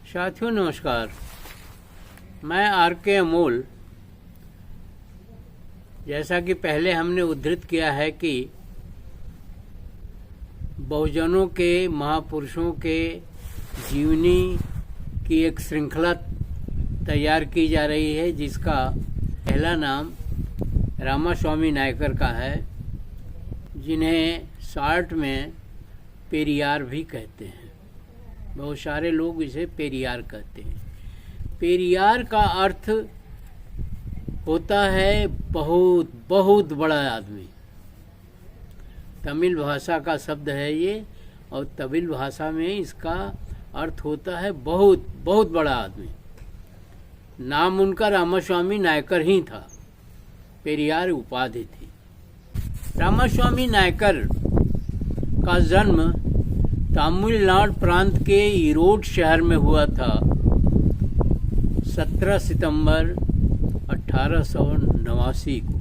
साथियों नमस्कार। मैं आर के अमोल। जैसा कि पहले हमने उद्धृत किया है कि बहुजनों के महापुरुषों के जीवनी की एक श्रृंखला तैयार की जा रही है, जिसका पहला नाम रामास्वामी नायकर का है, जिन्हें शॉर्ट में पेरियार भी कहते हैं। बहुत सारे लोग इसे पेरियार कहते हैं। पेरियार का अर्थ होता है बहुत बहुत बड़ा आदमी। तमिल भाषा का शब्द है ये, और तमिल भाषा में इसका अर्थ होता है बहुत बहुत बड़ा आदमी। नाम उनका रामास्वामी नायकर ही था, पेरियार उपाधि थी। रामास्वामी नायकर का जन्म तमिलनाडु प्रांत के ईरोड शहर में हुआ था 17 सितंबर 1889 को।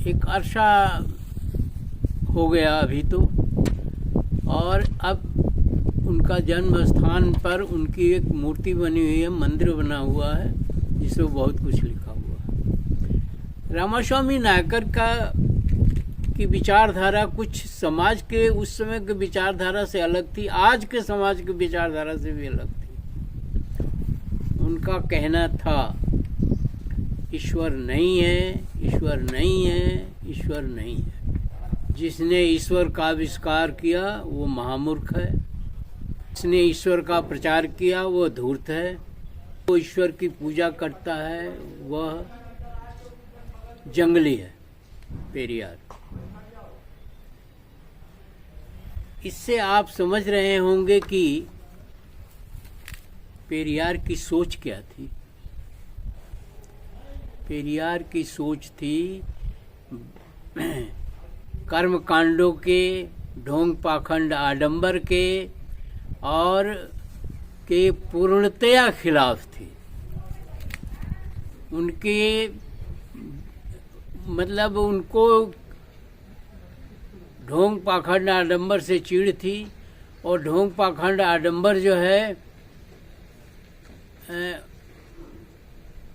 एक अरसा हो गया अभी तो, और अब उनका जन्म स्थान पर उनकी एक मूर्ति बनी हुई है, मंदिर बना हुआ है, जिसमें बहुत कुछ लिखा हुआ है। रामास्वामी नायकर की विचारधारा कुछ समाज के उस समय की विचारधारा से अलग थी, आज के समाज की विचारधारा से भी अलग थी। उनका कहना था ईश्वर नहीं है, ईश्वर नहीं है, ईश्वर नहीं है। जिसने ईश्वर का आविष्कार किया वो महामूर्ख है। जिसने ईश्वर का प्रचार किया वो धूर्त है। वो ईश्वर की पूजा करता है वह जंगली है। पेरियार। इससे आप समझ रहे होंगे कि पेरियार की सोच क्या थी। पेरियार की सोच थी कर्म कांडों के, ढोंग पाखंड आडंबर के और के पूर्णतया खिलाफ थी। उनके मतलब उनको ढोंग पाखंड आडंबर से चिढ़ थी, और ढोंग पाखंड आडंबर जो है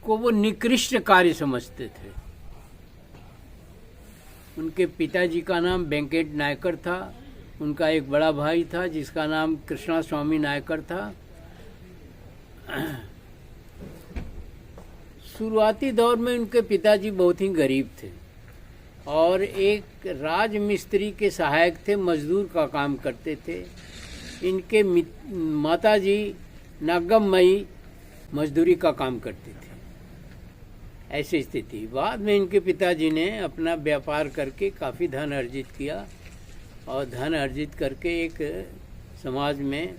को वो निकृष्ट कार्य समझते थे। उनके पिताजी का नाम वेंकट नायकर था। उनका एक बड़ा भाई था जिसका नाम कृष्णास्वामी नायकर था। शुरुआती दौर में उनके पिताजी बहुत ही गरीब थे और एक राजमिस्त्री के सहायक थे, मजदूर का काम करते थे। इनके माताजी नागम्मई मजदूरी का काम करती थी। ऐसी स्थिति। बाद में इनके पिताजी ने अपना व्यापार करके काफ़ी धन अर्जित किया, और धन अर्जित करके एक समाज में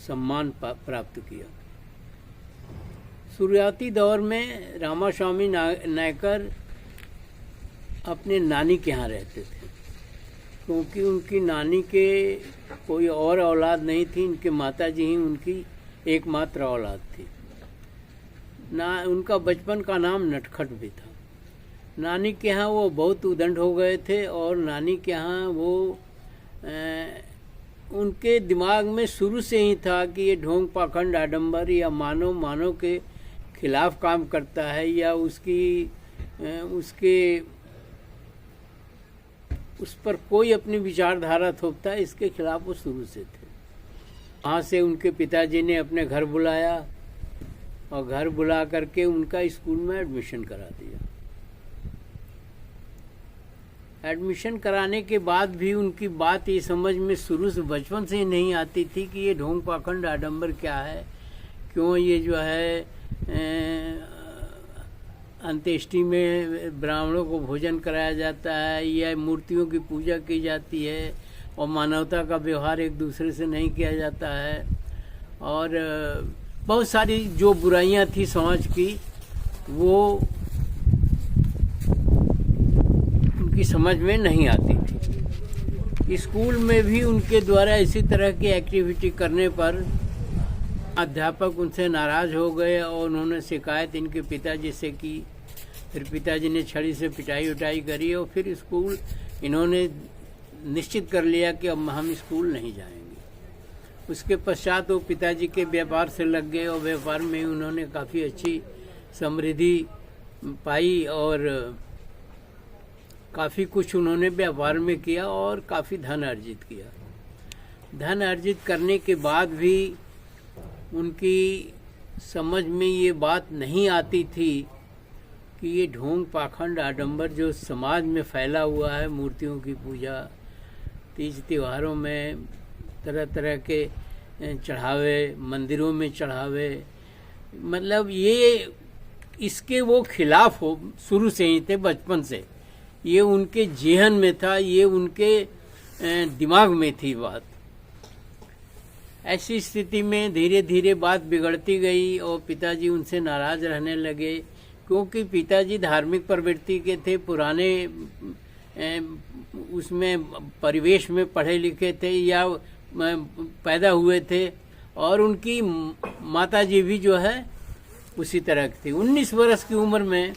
सम्मान प्राप्त किया। शुरुआती दौर में रामास्वामी नायकर अपने नानी के यहाँ रहते थे, क्योंकि उनकी नानी के कोई और औलाद नहीं थी। इनके माताजी ही उनकी एकमात्र औलाद थी। उनका बचपन का नाम नटखट भी था। नानी के यहाँ वो बहुत उदंड हो गए थे, और नानी के यहाँ वो उनके दिमाग में शुरू से ही था कि ये ढोंग पाखंड आडंबर या मानव के खिलाफ काम करता है, या उस पर कोई अपनी विचारधारा थोपता है, इसके खिलाफ वो शुरू से थे। वहाँ से उनके पिताजी ने अपने घर बुलाया, और घर बुला करके उनका स्कूल में एडमिशन करा दिया। एडमिशन कराने के बाद भी उनकी बात ये समझ में शुरू से बचपन से ही नहीं आती थी कि ये ढोंग पाखंड आडंबर क्या है, क्यों ये जो है अंत्येष्टि में ब्राह्मणों को भोजन कराया जाता है, या मूर्तियों की पूजा की जाती है, और मानवता का व्यवहार एक दूसरे से नहीं किया जाता है, और बहुत सारी जो बुराइयां थी समाज की वो उनकी समझ में नहीं आती थी। स्कूल में भी उनके द्वारा इसी तरह की एक्टिविटी करने पर अध्यापक उनसे नाराज़ हो गए, और उन्होंने शिकायत इनके पिताजी से की। फिर पिताजी ने छड़ी से पिटाई उटाई करी, और फिर स्कूल इन्होंने निश्चित कर लिया कि अब हम स्कूल नहीं जाएंगे। उसके पश्चात वो पिताजी के व्यापार से लग गए और व्यापार में उन्होंने काफ़ी अच्छी समृद्धि पाई और काफ़ी कुछ उन्होंने व्यापार में किया और काफ़ी धन अर्जित किया। धन अर्जित करने के बाद भी उनकी समझ में ये बात नहीं आती थी कि ये ढोंग पाखंड आडंबर जो समाज में फैला हुआ है, मूर्तियों की पूजा, तीज त्योहारों में तरह तरह के चढ़ावे, मंदिरों में चढ़ावे, मतलब ये इसके वो खिलाफ हो शुरू से ही थे, बचपन से ये उनके जेहन में था, ये उनके दिमाग में थी बात। ऐसी स्थिति में धीरे धीरे बात बिगड़ती गई और पिताजी उनसे नाराज रहने लगे, क्योंकि पिताजी धार्मिक प्रवृत्ति के थे, पुराने उसमें परिवेश में पढ़े लिखे थे या पैदा हुए थे, और उनकी माताजी भी जो है उसी तरह की थी। 19 वर्ष की उम्र में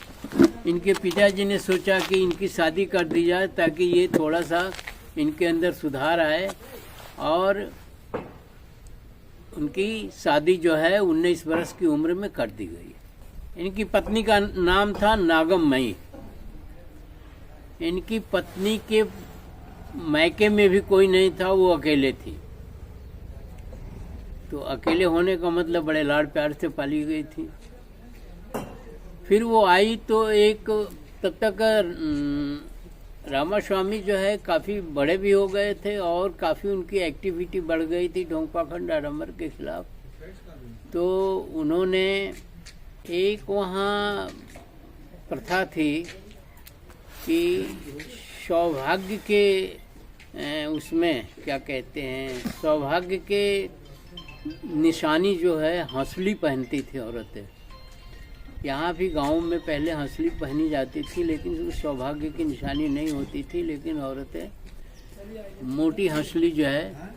इनके पिताजी ने सोचा कि इनकी शादी कर दी जाए ताकि ये थोड़ा सा इनके अंदर सुधार आए, और उनकी शादी जो है 19 वर्ष की उम्र में कर दी गई। इनकी पत्नी का नाम था नागममयी। इनकी पत्नी के मायके में भी कोई नहीं था, वो अकेले थी। तो अकेले होने का मतलब बड़े लाड़ प्यार से पाली गई थी। फिर वो आई तो एक तब तक रामास्वामी जो है काफ़ी बड़े भी हो गए थे और काफ़ी उनकी एक्टिविटी बढ़ गई थी ढोंग पाखंड आडंबर के खिलाफ। तो उन्होंने एक वहाँ प्रथा थी कि सौभाग्य के उसमें क्या कहते हैं, सौभाग्य के निशानी जो है हंसली पहनती थी औरतें। यहाँ भी गाँव में पहले हंसली पहनी जाती थी, लेकिन उस सौभाग्य की निशानी नहीं होती थी, लेकिन औरतें मोटी हंसली जो है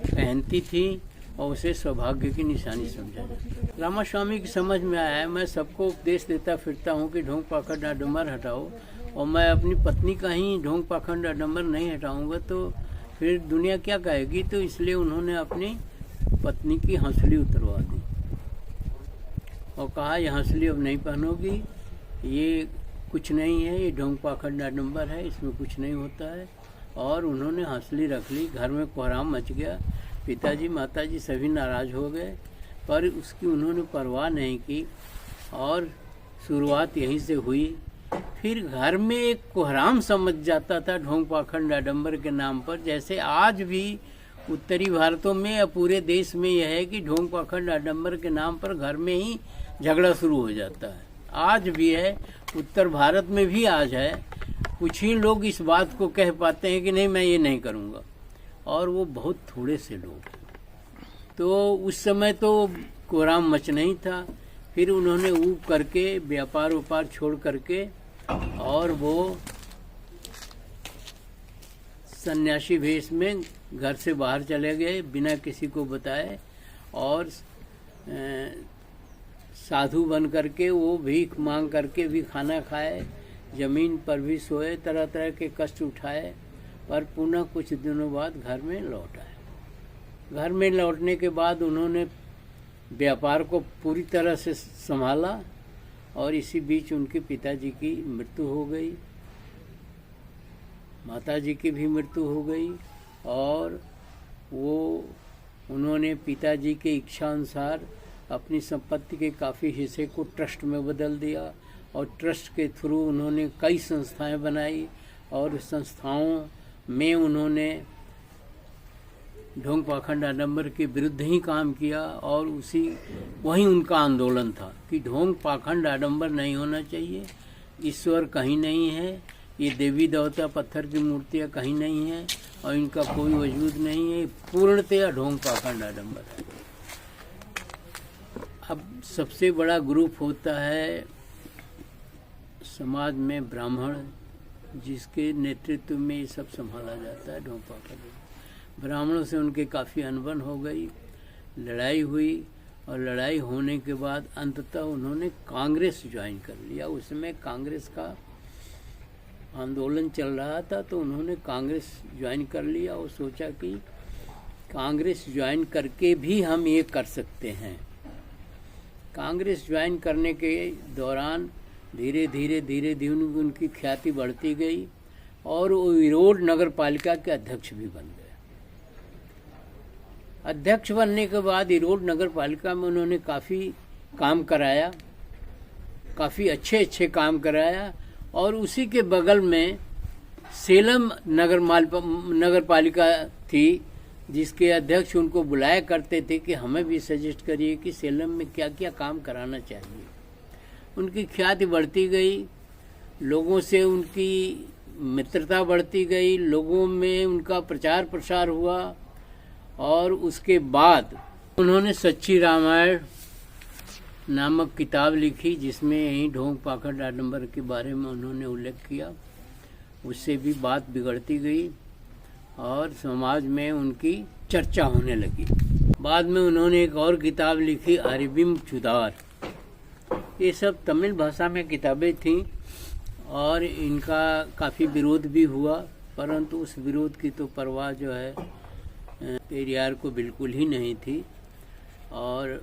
पहनती थी और उसे सौभाग्य की निशानी समझा जाता। रामास्वामी की समझ में आया, मैं सबको उपदेश देता फिरता हूँ कि ढोंग पाखंड आडंबर हटाओ, और मैं अपनी पत्नी का ही ढोंग पाखंड आडंबर नहीं हटाऊँगा तो फिर दुनिया क्या कहेगी। तो इसलिए उन्होंने अपनी पत्नी की हंसली उतरवा दी और कहा ये हंसली अब नहीं पहनोगी, ये कुछ नहीं है, ये ढोंग पाखंड आडंबर है, इसमें कुछ नहीं होता है। और उन्होंने हंसली रख ली। घर में कोहराम मच गया, पिताजी माताजी सभी नाराज़ हो गए, पर उसकी उन्होंने परवाह नहीं की और शुरुआत यहीं से हुई। फिर घर में एक कोहराम समझ जाता था ढोंग पाखंड आडंबर के नाम पर। जैसे आज भी उत्तरी भारतों में या पूरे देश में यह है कि ढोंग पाखंड आडंबर के नाम पर घर में ही झगड़ा शुरू हो जाता है। आज भी है, उत्तर भारत में भी आज है। कुछ ही लोग इस बात को कह पाते हैं कि नहीं मैं ये नहीं करूँगा, और वो बहुत थोड़े से लोग। तो उस समय तो कोहराम मच नहीं था। फिर उन्होंने ऊब करके व्यापार व्यापार छोड़ करके और वो सन्यासी भेष में घर से बाहर चले गए बिना किसी को बताए, और साधु बन करके वो भीख मांग करके भी खाना खाए, जमीन पर भी सोए, तरह तरह के कष्ट उठाए, पर पुनः कुछ दिनों बाद घर में लौट आए। घर में लौटने के बाद उन्होंने व्यापार को पूरी तरह से संभाला, और इसी बीच उनके पिताजी की मृत्यु हो गई, माताजी की भी मृत्यु हो गई, और वो उन्होंने पिताजी के इच्छा अनुसार अपनी संपत्ति के काफ़ी हिस्से को ट्रस्ट में बदल दिया, और ट्रस्ट के थ्रू उन्होंने कई संस्थाएं बनाई, और संस्थाओं में उन्होंने ढोंग पाखंड आडंबर के विरुद्ध ही काम किया। और वही उनका आंदोलन था कि ढोंग पाखंड आडंबर नहीं होना चाहिए, ईश्वर कहीं नहीं है, ये देवी देवता पत्थर की मूर्तियाँ कहीं नहीं है, और इनका कोई वजूद नहीं है, पूर्णतया ढोंग पाखंड आडंबर है। अब सबसे बड़ा ग्रुप होता है समाज में ब्राह्मण, जिसके नेतृत्व में ये सब संभाला जाता है ढोंग पाखंड। ब्राह्मणों से उनके काफ़ी अनबन हो गई, लड़ाई हुई, और लड़ाई होने के बाद अंततः उन्होंने कांग्रेस ज्वाइन कर लिया। उसमें कांग्रेस का आंदोलन चल रहा था तो उन्होंने कांग्रेस ज्वाइन कर लिया और सोचा कि कांग्रेस ज्वाइन करके भी हम ये कर सकते हैं। कांग्रेस ज्वाइन करने के दौरान धीरे धीरे उनकी ख्याति बढ़ती गई और वो ईरोड नगर पालिका के अध्यक्ष भी बन गए। अध्यक्ष बनने के बाद ईरोड नगर पालिका में उन्होंने काफ़ी काम कराया, काफ़ी अच्छे काम कराया। और उसी के बगल में सेलम नगर पालिका थी, जिसके अध्यक्ष उनको बुलाया करते थे कि हमें भी सजेस्ट करिए कि सेलम में क्या क्या काम कराना चाहिए। उनकी ख्याति बढ़ती गई, लोगों से उनकी मित्रता बढ़ती गई, लोगों में उनका प्रचार प्रसार हुआ। और उसके बाद उन्होंने सच्ची रामायण नामक किताब लिखी, जिसमें यही ढोंग पाखंड डाडंबर के बारे में उन्होंने उल्लेख किया। उससे भी बात बिगड़ती गई और समाज में उनकी चर्चा होने लगी। बाद में उन्होंने एक और किताब लिखी, अरबिम चुदार। ये सब तमिल भाषा में किताबें थीं और इनका काफ़ी विरोध भी हुआ, परंतु उस विरोध की तो परवाह जो है पेरियार को बिल्कुल ही नहीं थी। और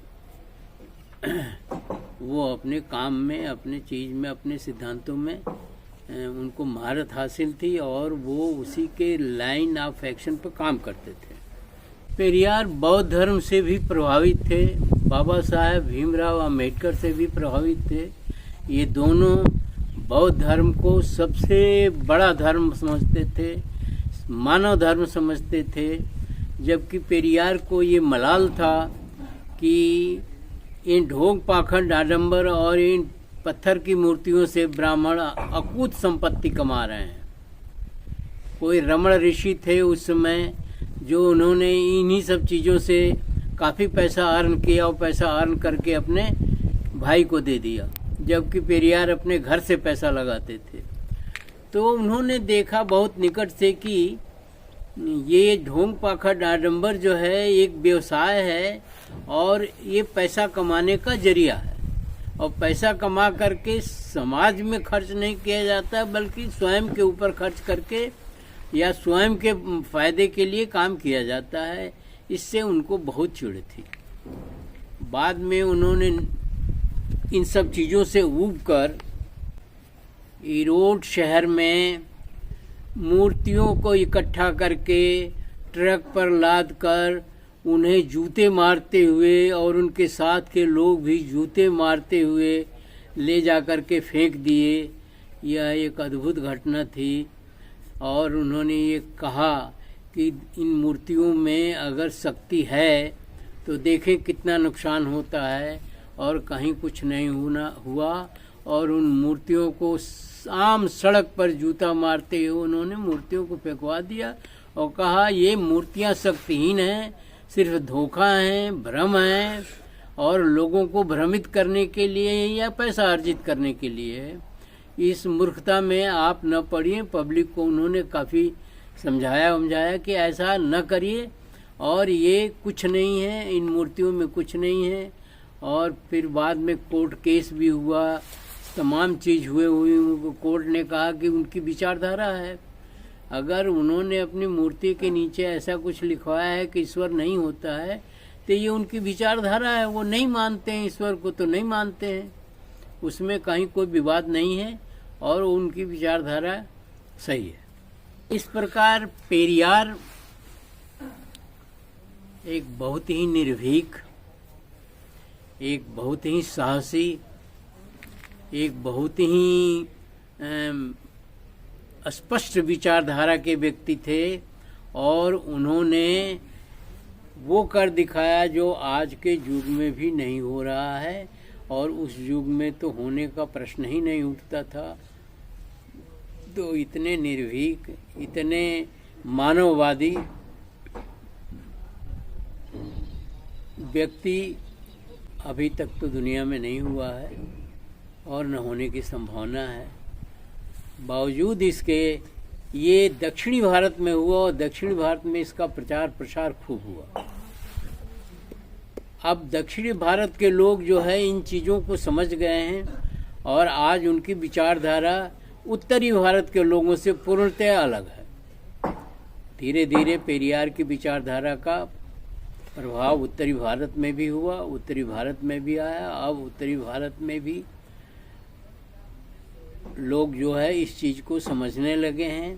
वो अपने काम में, अपने चीज़ में, अपने सिद्धांतों में उनको महारत हासिल थी और वो उसी के लाइन ऑफ एक्शन पर काम करते थे। पेरियार बौद्ध धर्म से भी प्रभावित थे, बाबा साहेब भीमराव अंबेडकर से भी प्रभावित थे। ये दोनों बौद्ध धर्म को सबसे बड़ा धर्म समझते थे, मानव धर्म समझते थे। जबकि पेरियार को ये मलाल था कि इन ढोंग पाखंड आडंबर और इन पत्थर की मूर्तियों से ब्राह्मण अकूत संपत्ति कमा रहे हैं। कोई रमण ऋषि थे उस समय, जो उन्होंने इन्हीं सब चीज़ों से काफ़ी पैसा अर्न किया और पैसा अर्न करके अपने भाई को दे दिया, जबकि पेरियार अपने घर से पैसा लगाते थे। तो उन्होंने देखा बहुत निकट से कि ये ढोंग पाखंड आडंबर जो है एक व्यवसाय है और ये पैसा कमाने का जरिया है। और पैसा कमा करके समाज में खर्च नहीं किया जाता, बल्कि स्वयं के ऊपर खर्च करके या स्वयं के फायदे के लिए काम किया जाता है। इससे उनको बहुत चिढ़ थी। बाद में उन्होंने इन सब चीज़ों से ऊब कर ईरोड शहर में मूर्तियों को इकट्ठा करके ट्रक पर लाद कर उन्हें जूते मारते हुए और उनके साथ के लोग भी जूते मारते हुए ले जा कर के फेंक दिए। यह एक अद्भुत घटना थी। और उन्होंने ये कहा कि इन मूर्तियों में अगर शक्ति है तो देखें कितना नुकसान होता है, और कहीं कुछ नहीं हुआ। और उन मूर्तियों को आम सड़क पर जूता मारते हुए उन्होंने मूर्तियों को फेंकवा दिया और कहा ये मूर्तियां शक्तिहीन हैं, सिर्फ धोखा है, भ्रम है और लोगों को भ्रमित करने के लिए या पैसा अर्जित करने के लिए है। इस मूर्खता में आप न पड़िए। पब्लिक को उन्होंने काफ़ी समझाया कि ऐसा न करिए और ये कुछ नहीं है, इन मूर्तियों में कुछ नहीं है। और फिर बाद में कोर्ट केस भी हुआ, तमाम चीज़ हुई। कोर्ट ने कहा कि उनकी विचारधारा है। अगर उन्होंने अपनी मूर्ति के नीचे ऐसा कुछ लिखवाया है कि ईश्वर नहीं होता है, तो ये उनकी विचारधारा है। वो नहीं मानते हैं ईश्वर को, तो नहीं मानते हैं, उसमें कहीं कोई विवाद नहीं है और उनकी विचारधारा सही है। इस प्रकार पेरियार एक बहुत ही निर्भीक, एक बहुत ही साहसी, एक बहुत ही स्पष्ट विचारधारा के व्यक्ति थे। और उन्होंने वो कर दिखाया जो आज के युग में भी नहीं हो रहा है, और उस युग में तो होने का प्रश्न ही नहीं उठता था। तो इतने निर्भीक, इतने मानववादी व्यक्ति अभी तक तो दुनिया में नहीं हुआ है और न होने की संभावना है। बावजूद इसके ये दक्षिणी भारत में हुआ और दक्षिणी भारत में इसका प्रचार प्रसार खूब हुआ। अब दक्षिणी भारत के लोग जो है इन चीज़ों को समझ गए हैं और आज उनकी विचारधारा उत्तरी भारत के लोगों से पूर्णतः अलग है। धीरे धीरे पेरियार की विचारधारा का प्रभाव उत्तरी भारत में भी हुआ, उत्तरी भारत में भी आया। अब उत्तरी भारत में भी लोग जो है इस चीज़ को समझने लगे हैं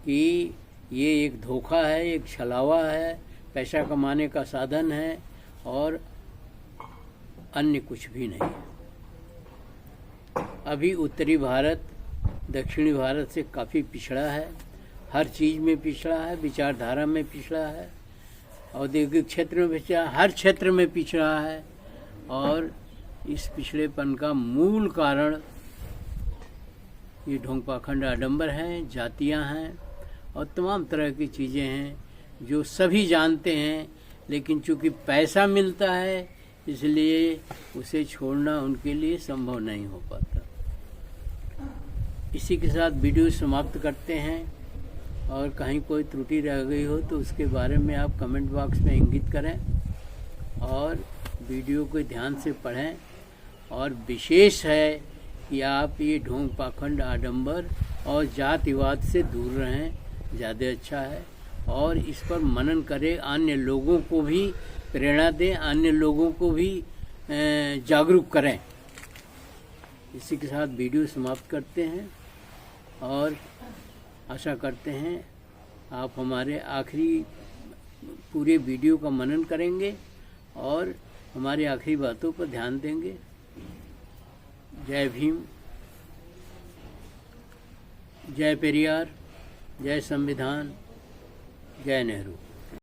कि ये एक धोखा है, एक छलावा है, पैसा कमाने का साधन है और अन्य कुछ भी नहीं है। अभी उत्तरी भारत दक्षिणी भारत से काफ़ी पिछड़ा है, हर चीज़ में पिछड़ा है, विचारधारा में पिछड़ा है, औद्योगिक क्षेत्र में पिछड़ा, हर क्षेत्र में पिछड़ा है। और इस पिछड़ेपन का मूल कारण ये ढोंग पाखंड आडंबर हैं, जातियां हैं और तमाम तरह की चीज़ें हैं जो सभी जानते हैं, लेकिन चूंकि पैसा मिलता है इसलिए उसे छोड़ना उनके लिए संभव नहीं हो पाता। इसी के साथ वीडियो समाप्त करते हैं और कहीं कोई त्रुटि रह गई हो तो उसके बारे में आप कमेंट बॉक्स में इंगित करें और वीडियो को ध्यान से पढ़ें। और विशेष है कि आप ये ढोंग पाखंड आडंबर और जातिवाद से दूर रहें, ज़्यादा अच्छा है। और इस पर मनन करें, अन्य लोगों को भी प्रेरणा दें, अन्य लोगों को भी जागरूक करें। इसी के साथ वीडियो समाप्त करते हैं और आशा करते हैं आप हमारे आखिरी पूरे वीडियो का मनन करेंगे और हमारी आखिरी बातों पर ध्यान देंगे। जय भीम, जय पेरियार, जय संविधान, जय नेहरू।